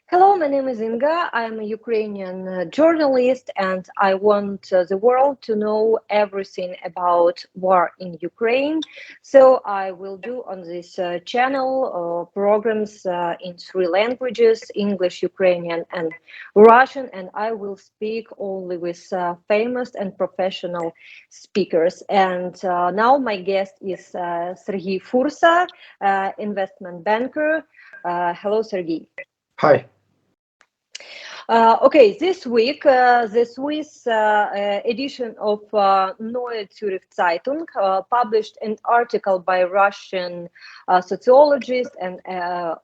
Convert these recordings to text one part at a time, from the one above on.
Hello, my name is Inga. I'm a Ukrainian journalist, and I want the world to know everything about war in Ukraine. So I will do on this channel programs in three languages: English, Ukrainian, and Russian. And I will speak only with famous and professional speakers. And now my guest is Sergiy Fursa, investment banker. Hello, Sergiy. Hi. Okay, this week, the Swiss edition of Neue Zürich Zeitung published an article by Russian sociologist and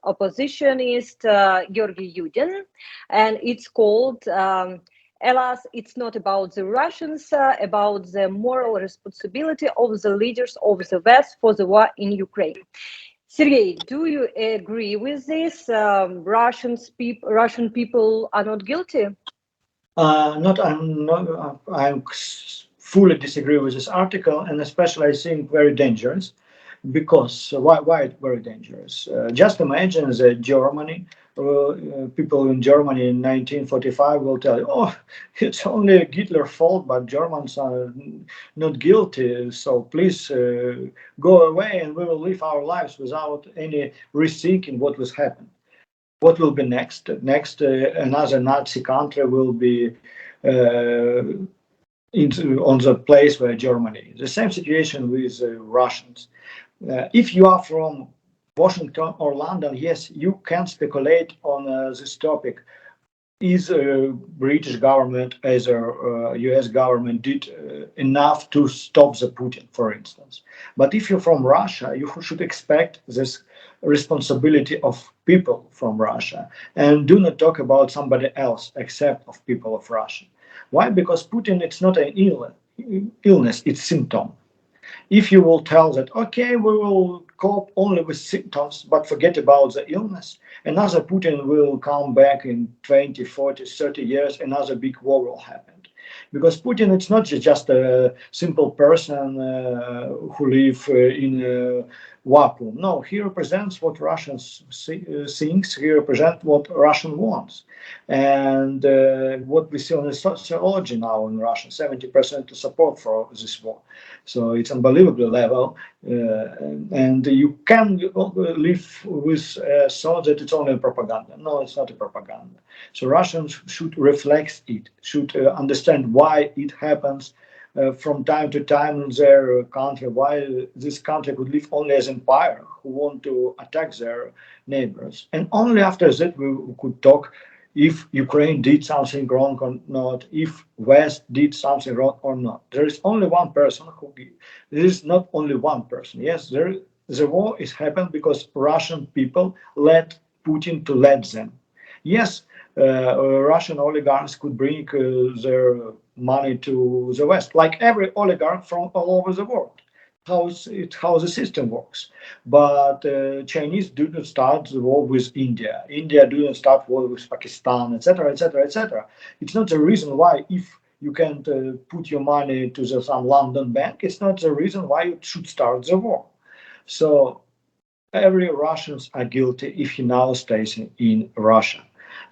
oppositionist Georgy Yudin, and it's called Alas, it's not about the Russians, about the moral responsibility of the leaders of the West for the war in Ukraine. Sergey, do you agree with this? Russian people are not guilty. Not, I'm not. Fully disagree with this article, and especially I think very dangerous. Because why it's very dangerous? Just imagine that Germany, people in Germany in 1945 will tell you, "Oh, it's only Hitler's fault, but Germans are not guilty. So please go away, and we will live our lives without any rethinking what was happened." What will be next? Next, another Nazi country will be on the place where Germany is. The same situation with Russians. If you are from Washington or London, yes, you can speculate on this topic. Is British government, as a U.S. government, did enough to stop the Putin, for instance? But if you're from Russia, you should expect this responsibility of people from Russia, and do not talk about somebody else except of people of Russia. Why? Because Putin, it's not an illness, it's symptom. If you will tell that, okay, we will cope only with symptoms, but forget about the illness, another Putin will come back in 20, 40, 30 years, another big war will happen. Because Putin, it's not just a simple person who live in a vacuum. No, he represents what Russians thinks, he represents what Russian wants. And what we see on the sociology now in Russia, 70% support for this war. So it's unbelievable level, and you can live with thought that it's only propaganda. No, it's not a propaganda. So Russians should reflect it, should understand why it happens from time to time in their country, why this country could live only as empire who want to attack their neighbors. And only after that we could talk if Ukraine did something wrong or not, if West did something wrong or not. There is only one person who. There is not only one person. Yes, the war is happened because Russian people let Putin to let them. Yes, Russian oligarchs could bring their money to the West, like every oligarch from all over the world. How the system works. But Chinese didn't start the war with India. India didn't start war with Pakistan, etc., etc., etc. It's not the reason why if you can't put your money to some London bank, it's not the reason why you should start the war. So every Russians are guilty if he now stays in Russia.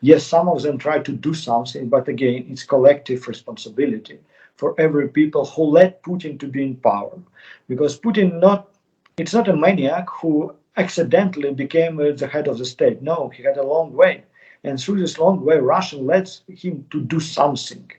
Yes, some of them try to do something, but again, it's collective responsibility for every people who let Putin to be in power, because Putin it's not a maniac who accidentally became the head of the state. No, he had a long way, and through this long way, Russia lets him to do something,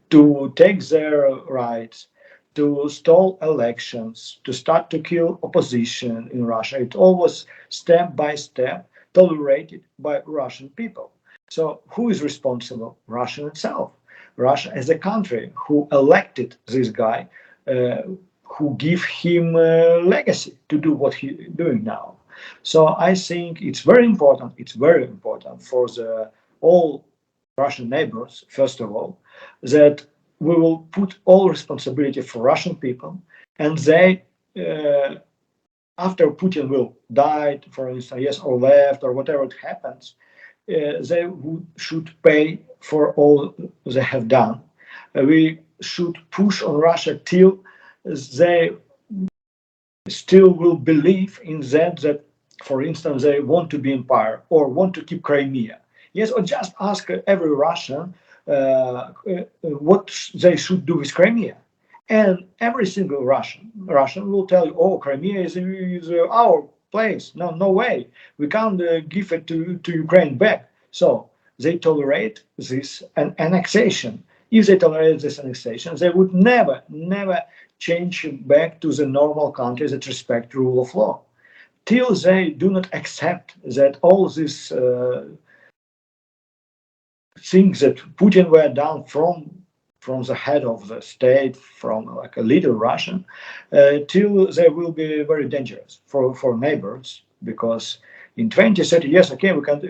to take their rights, to stall elections, to start to kill opposition in Russia. It always step by step tolerated by Russian people. So who is responsible? Russia itself. Russia as a country who elected this guy, who give him a legacy to do what he's doing now. So I think it's very important. It's very important for the all Russian neighbors, first of all, that we will put all responsibility for Russian people, and they, after Putin will die, for instance, yes, or left, or whatever it happens, they should pay for all they have done. We should push on Russia till they still will believe in that, for instance, they want to be empire or want to keep Crimea. Yes, or just ask every Russian what they should do with Crimea. And every single Russian will tell you, "Oh, Crimea is our place. No, no way. We can't give it to Ukraine back." So they tolerate this annexation. If they tolerate this annexation, they would never change back to the normal countries that respect rule of law. Till they do not accept that all these things that Putin were done from the head of the state, from like a leader Russian, till they will be very dangerous for neighbors, because in 20, 30 years, okay, we can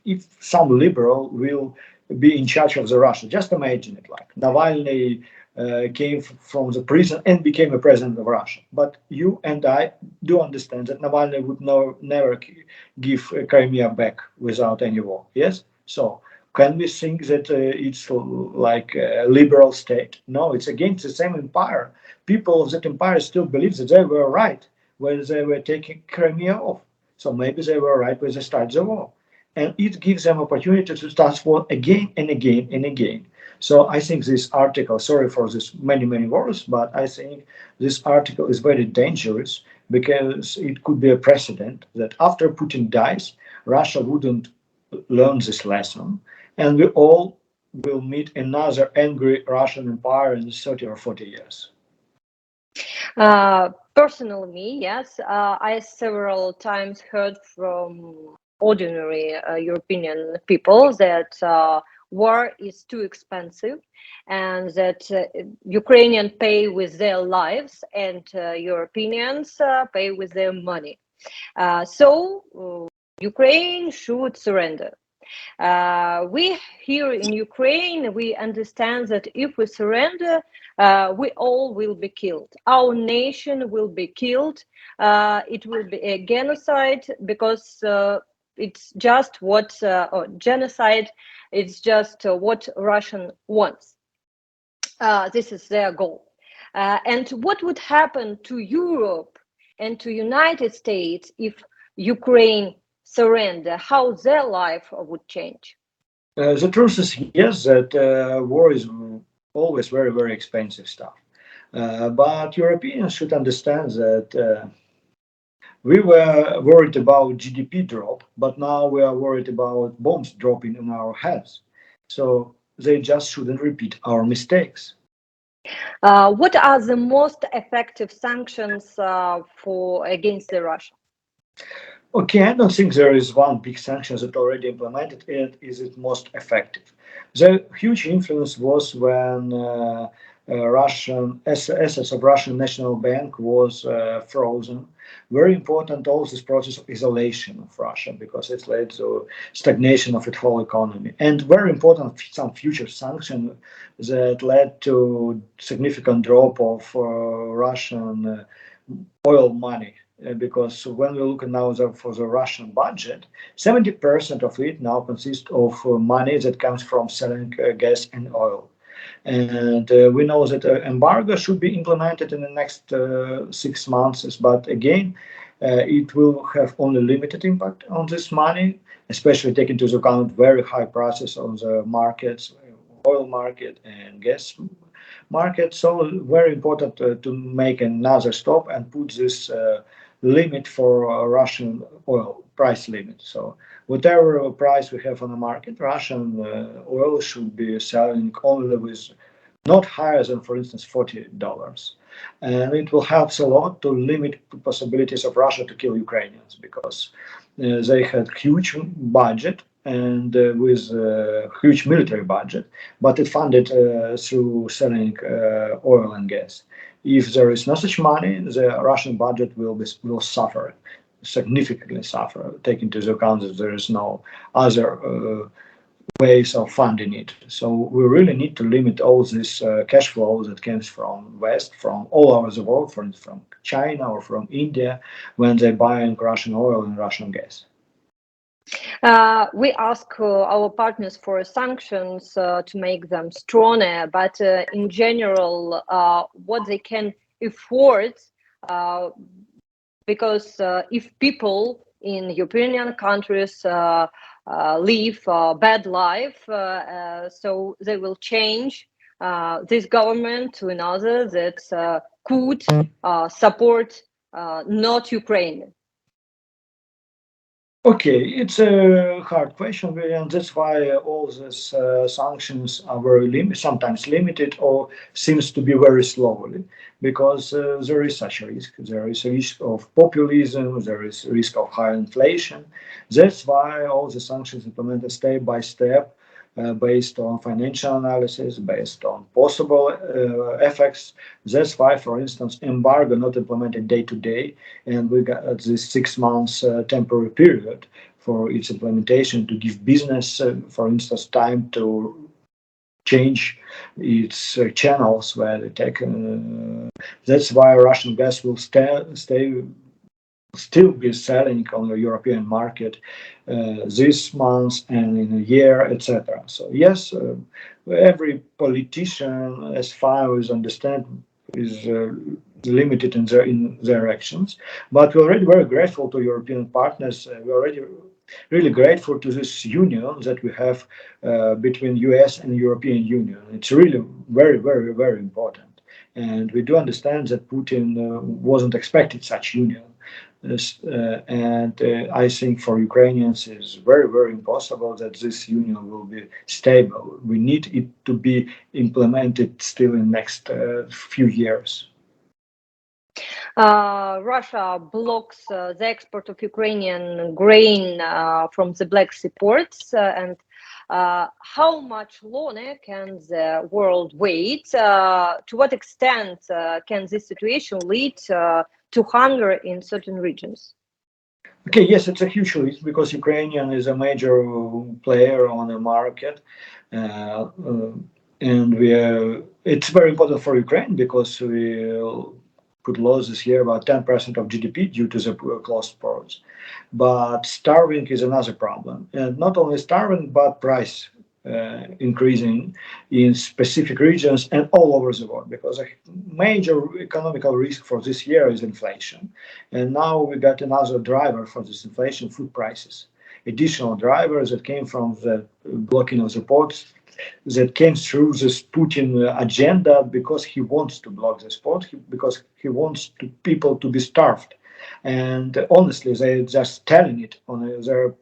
if some liberal will be in charge of the Russia. Just imagine it, like Navalny came from the prison and became a president of Russia. But you and I do understand that Navalny would never give Crimea back without any war. Yes, so can we think that it's like a liberal state? No, it's against the same empire. People of that empire still believe that they were right when they were taking Crimea off. So maybe they were right when they started the war. And it gives them opportunity to start war again and again and again. So I think this article, sorry for this many words, but I think this article is very dangerous because it could be a precedent that after Putin dies, Russia wouldn't learn this lesson, and we all will meet another angry Russian empire in 30 or 40 years. Personally, me, yes, I several times heard from ordinary European people that war is too expensive, and that Ukrainians pay with their lives and Europeans pay with their money. So Ukraine should surrender. We here in Ukraine, we understand that if we surrender, we all will be killed. Our nation will be killed. It will be a genocide because it's just what genocide. It's just what Russian wants. This is their goal. And what would happen to Europe and to United States if Ukraine surrender? How their life would change? The truth is, yes, that war is always very expensive stuff. But Europeans should understand that we were worried about GDP drop, but now we are worried about bombs dropping on our heads. So they just shouldn't repeat our mistakes. What are the most effective sanctions for against the Russia? Okay, I don't think there is one big sanction that already implemented it is it most effective. The huge influence was when Russian assets of Russian National Bank was frozen. Very important also this process of isolation of Russia because it led to stagnation of its whole economy. And very important some future sanction that led to significant drop of Russian oil money because when we look now for the Russian budget, 70% of it now consists of money that comes from selling gas and oil. And we know that embargo should be implemented in the next 6 months, but again, it will have only limited impact on this money, especially taking into account very high prices on the markets, oil market and gas market. So very important to make another stop and put this limit for Russian oil price limit. So whatever price we have on the market, Russian oil should be selling only with not higher than, for instance, $40. And it will help a lot to limit the possibilities of Russia to kill Ukrainians because they had huge budget and with huge military budget, but it funded through selling oil and gas. If there is no such money, the Russian budget will suffer, significantly suffer, taking into account that there is no other ways of funding it. So we really need to limit all this cash flow that comes from West, from all over the world, for instance, from China or from India, when they're buying Russian oil and Russian gas. We ask our partners for sanctions to make them stronger, but in general, what they can afford, because if people in European countries live a bad life. So they will change this government to another that could support not Ukraine. Okay, it's a hard question, and that's why all these sanctions are sometimes limited or seems to be very slowly, because there is such a risk. There is a risk of populism, there is a risk of high inflation. That's why all the sanctions implemented step by step, based on financial analysis, based on possible effects. That's why, for instance, embargo not implemented day to day, and we got this 6 months temporary period for its implementation to give business, for instance, time to change its channels where they take. That's why Russian gas will still be selling on the European market this month and in a year, etc. So yes, every politician, as far as I understand, is limited in their actions. But we're already very grateful to European partners. We're already really grateful to this union that we have between US and European Union. It's really very, very, very important. And we do understand that Putin wasn't expected such union. I think for Ukrainians it's very, very impossible that this union will be stable. We need it to be implemented still in next few years. Russia blocks the export of Ukrainian grain from the Black Sea ports, and how much longer can the world wait? To what extent can this situation lead to hunger in certain regions? Okay, yes, it's a huge risk because Ukrainian is a major player on the market, and it's very important for Ukraine because we could lose this year about 10% of GDP due to the closed ports. But starving is another problem, and not only starving, but price increasing in specific regions and all over the world, because a major economical risk for this year is inflation. And now we got another driver for this inflation: food prices. Additional drivers that came from the blocking of the ports, that came through this Putin agenda, because he wants to block the port, because he wants people to be starved. And honestly, they're just telling it on their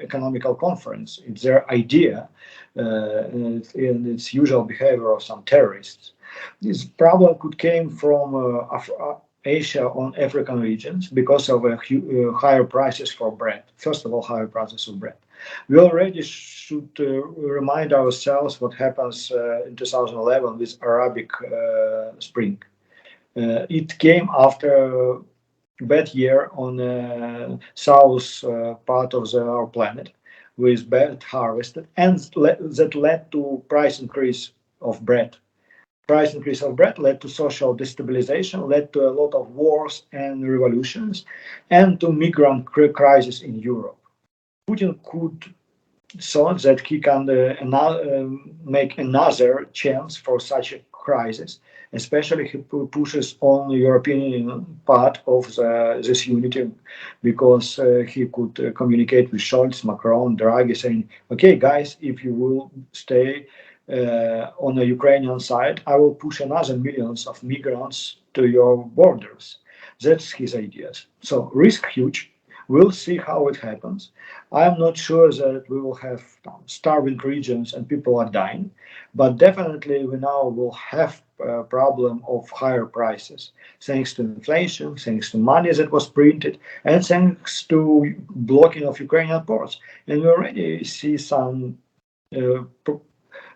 economical conference. It's their idea, and it's usual behavior of some terrorists. This problem could came from Asia on African regions because of higher prices for bread. First of all, higher prices of bread. We already should remind ourselves what happens in 2011 with Arabic Spring. It came after bad year on the south part of our planet with bad harvest, and that led to price increase of bread. Price increase of bread led to social destabilization, led to a lot of wars and revolutions, and to migrant crisis in Europe. Putin could thought that he can make another chance for such a crisis, especially he pushes on the European part of this unity, because he could communicate with Scholz, Macron, Draghi, saying, okay, guys, if you will stay on the Ukrainian side, I will push another millions of migrants to your borders. That's his ideas. So risk huge. We'll see how it happens. I'm not sure that we will have starving regions and people are dying, but definitely we now will have a problem of higher prices, thanks to inflation, thanks to money that was printed, and thanks to blocking of Ukrainian ports. And we already see some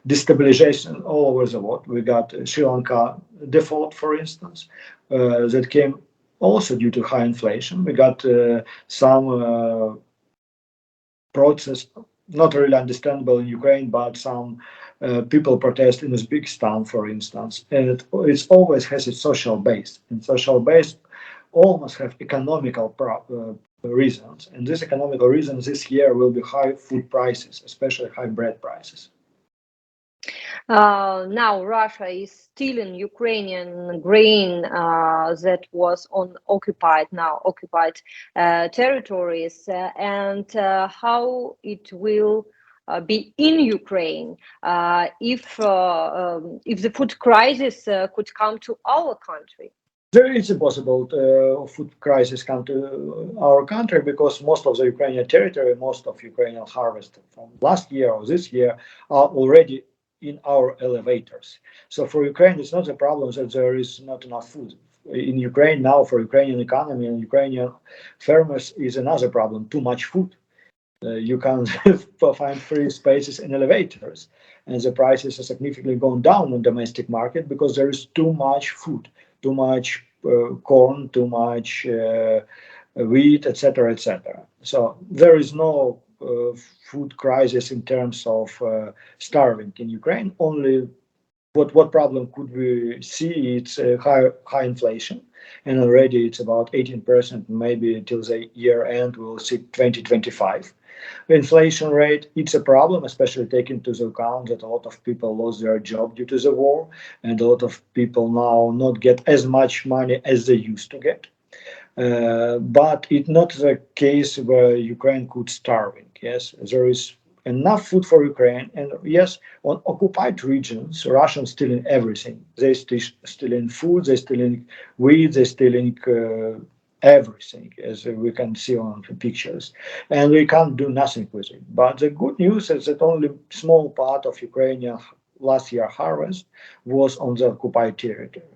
destabilization all over the world. We got Sri Lanka default, for instance, that came also due to high inflation. We got some protests, not really understandable in Ukraine, but some people protest in Uzbekistan, for instance. And it always has its social base. And social base almost have economical reasons. And these economical reasons this year will be high food prices, especially high bread prices. Now Russia is stealing Ukrainian grain that was on occupied territories, and how it will be in Ukraine if the food crisis could come to our country. There is a possible food crisis come to our country because most of the Ukrainian territory, most of Ukrainian harvest from last year or this year are already in our elevators. So for Ukraine, it's not a problem that there is not enough food. In Ukraine now, for Ukrainian economy and Ukrainian farmers, is another problem: too much food. You can't find free spaces in elevators, and the prices are significantly gone down on domestic market because there is too much food, too much corn, too much wheat, etc., etc. So there is no food crisis in terms of starving in Ukraine. Only what problem could we see? It's high inflation, and already it's about 18%. Maybe till the year end we'll see 2025 inflation rate. It's a problem, especially taking into account that a lot of people lost their job due to the war, and a lot of people now not get as much money as they used to get. But it's not the case where Ukraine could starving. Yes, there is enough food for Ukraine, and yes, on occupied regions, Russians stealing everything. They stealing food, they stealing wheat, they stealing everything, as we can see on the pictures, and we can't do nothing with it. But the good news is that only small part of Ukrainian last year harvest was on the occupied territory.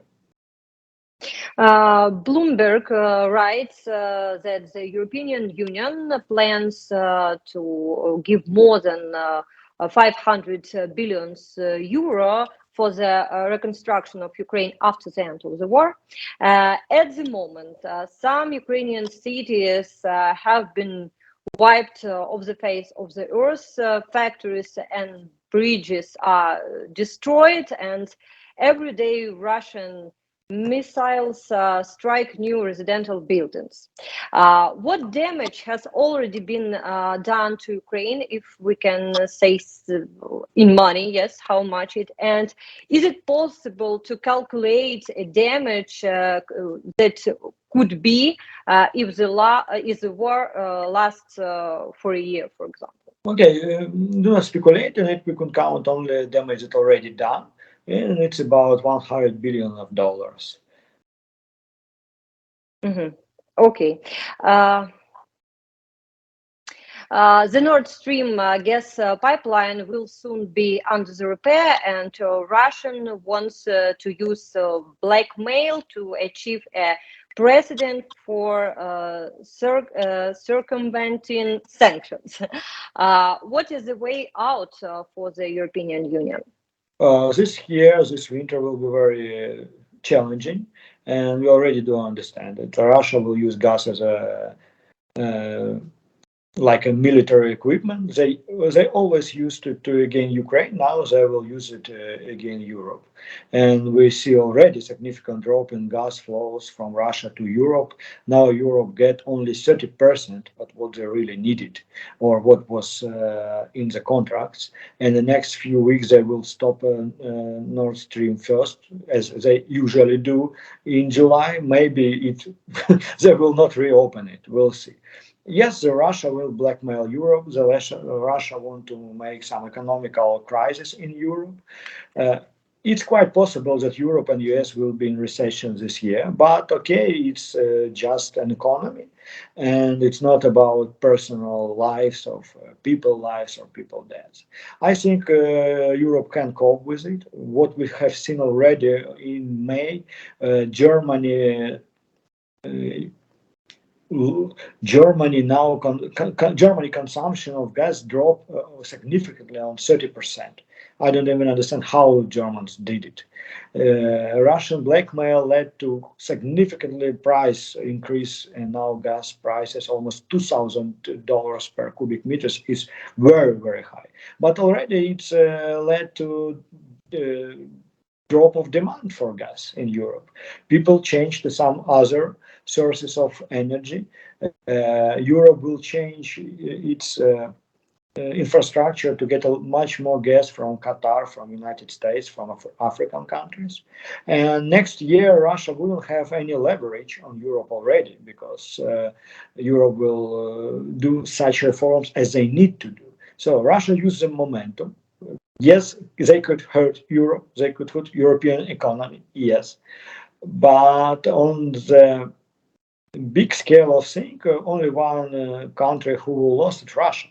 Bloomberg writes that the European Union plans to give more than 500 billion euro for the reconstruction of Ukraine after the end of the war. At the moment, some Ukrainian cities have been wiped off the face of the earth. Factories and bridges are destroyed, and every day Russian missiles strike new residential buildings. What damage has already been done to Ukraine, if we can say in money, yes, how much it, and is it possible to calculate a damage that could be if the war lasts for a year, for example? Okay, do not speculate on it. We can count only damage that already done, and it's about $100 billion. Mm-hmm. Okay. The Nord Stream gas pipeline will soon be under the repair, and Russia wants to use blackmail to achieve a precedent for circumventing sanctions. What is the way out for the European Union? This year, this winter will be very challenging, and we already do understand that Russia will use gas as a uh, like a military equipment. They always used it to against Ukraine. Now they will use it against Europe, and we see already significant drop in gas flows from Russia to Europe. Now Europe get only 30% of what they really needed, or what was in the contracts. And the next few weeks they will stop Nord Stream first, as they usually do in July. Maybe it they will not reopen it. We'll see. Yes, the Russia will blackmail Europe. Russia want to make some economical crisis in Europe. Uh, it's quite possible that Europe and US will be in recession this year, but okay, it's just an economy, and it's not about personal lives of people lives or people deaths. I think Europe can cope with it. What we have seen already in May, Germany. Uh, Germany now Germany consumption of gas dropped significantly on 30%. I don't even understand how Germans did it. Russian blackmail led to significantly price increase, and now gas prices almost $2,000 per cubic meters is very high. But already it's led to drop of demand for gas in Europe. People change to some other sources of energy. Europe will change its infrastructure to get much more gas from Qatar, from United States, from African countries. And next year, Russia wouldn't have any leverage on Europe already because Europe will do such reforms as they need to do. So Russia uses the momentum. Yes, they could hurt Europe, they could hurt European economy, yes. But on the big scale of things, only one country who will lose it, Russia,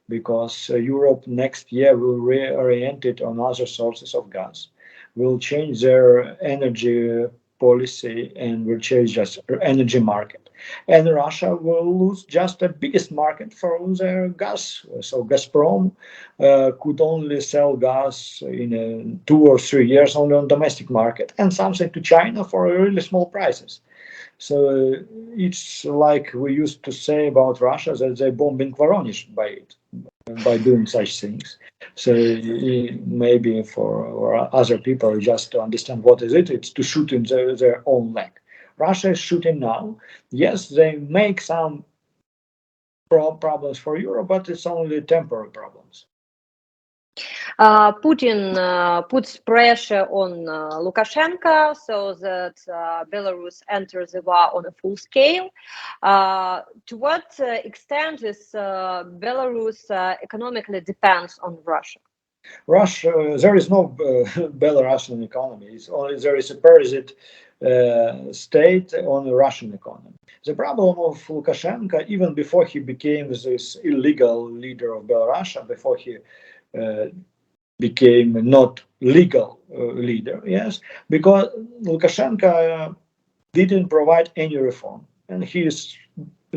because Europe next year will reorient it on other sources of gas, will change their energy policy and will change just energy market. And Russia will lose just the biggest market for their gas. So Gazprom could only sell gas in 2 or 3 years only on domestic market and something to China for really small prices. So it's like we used to say about Russia that they're bombing Voronezh by it, by doing such things. So maybe for other people, just to understand what is it, it's to shoot in their own leg. Russia is shooting now. Yes, they make some problems for Europe, but it's only temporary problems. Putin puts pressure on Lukashenko so that Belarus enters the war on a full scale. To what extent is Belarus economically depends on Russia? Russia, there is no Belarusian economy. It's only there is a parasite state on the Russian economy. The problem of Lukashenko, even before he became this illegal leader of Belarus, before he became not legal leader, yes, because Lukashenko didn't provide any reform, and he is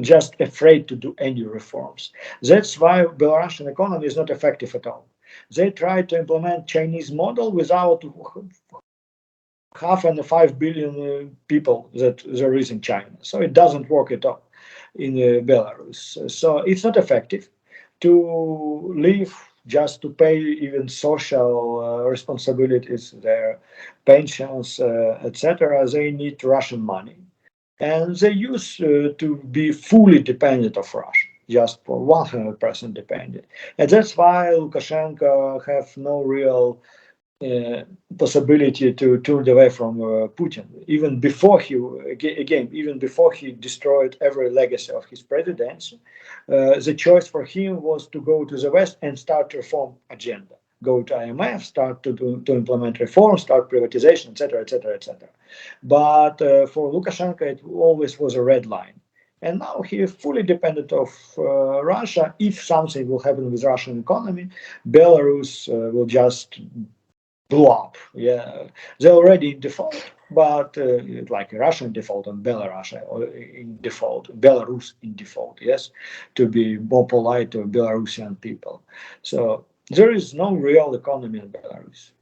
just afraid to do any reforms. That's why Belarusian economy is not effective at all. They tried to implement Chinese model without 5 billion people that there is in China. So it doesn't work at all in Belarus. So it's not effective to live just to pay even social responsibilities, their pensions, etc. They need Russian money. And they used to be fully dependent of Russia, just for 100% dependent. And that's why Lukashenko have no real possibility to turn away from Putin. Even before even before he destroyed every legacy of his presidency, the choice for him was to go to the West and start reform agenda. Go to IMF, start to implement reforms, start privatization, etc., etc., etc. But for Lukashenko, it always was a red line. And now he is fully dependent of Russia. If something will happen with Russian economy, Belarus will just blow up. Yeah, they're already in default, but like Russia in default and Belarus in default, Belarus in default. Yes, to be more polite to Belarusian people. So there is no real economy in Belarus.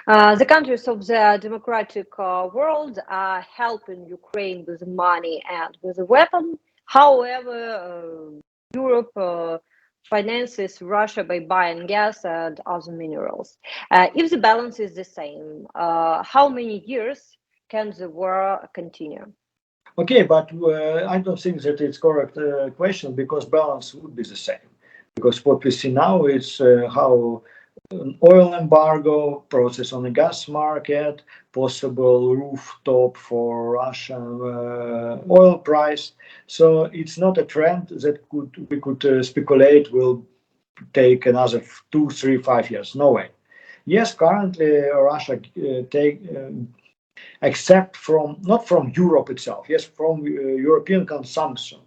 The countries of the democratic world are helping Ukraine with money and with a weapon. However, Europe finances Russia by buying gas and other minerals. If the balance is the same, how many years can the war continue? Okay, but I don't think that it's correct question because balance would be the same. Because what we see now is how an oil embargo, process on the gas market, possible rooftop for Russian oil price. So it's not a trend that we could speculate will take another 2, 3, 5 years. No way. Yes, currently Russia except from not from Europe itself, yes, from European consumption.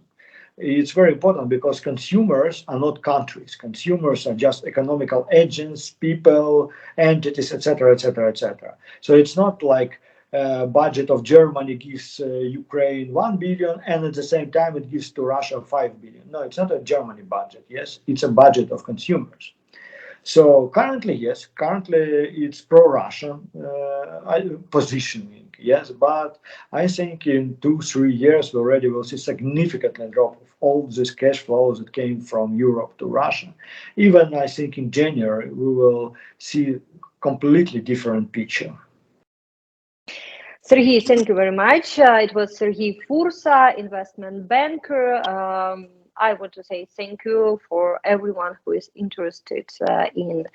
It's very important because consumers are not countries. Consumers are just economical agents, people, entities, etc., etc., etc. So it's not like budget of Germany gives Ukraine 1 billion and at the same time it gives to Russia 5 billion. No, it's not a Germany budget. Yes, it's a budget of consumers. So currently, yes, currently it's pro-Russian positioning, yes, but I think in 2, 3 years we already will see significant drop of all these cash flows that came from Europe to Russia. Even I think in January we will see completely different picture. Sergiy, thank you very much. It was Sergiy Fursa, investment banker. I want to say thank you for everyone who is interested in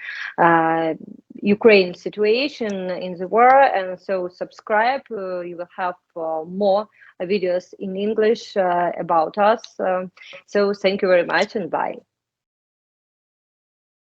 Ukraine situation in the war, and so subscribe. You will have more videos in English about us. So thank you very much and bye.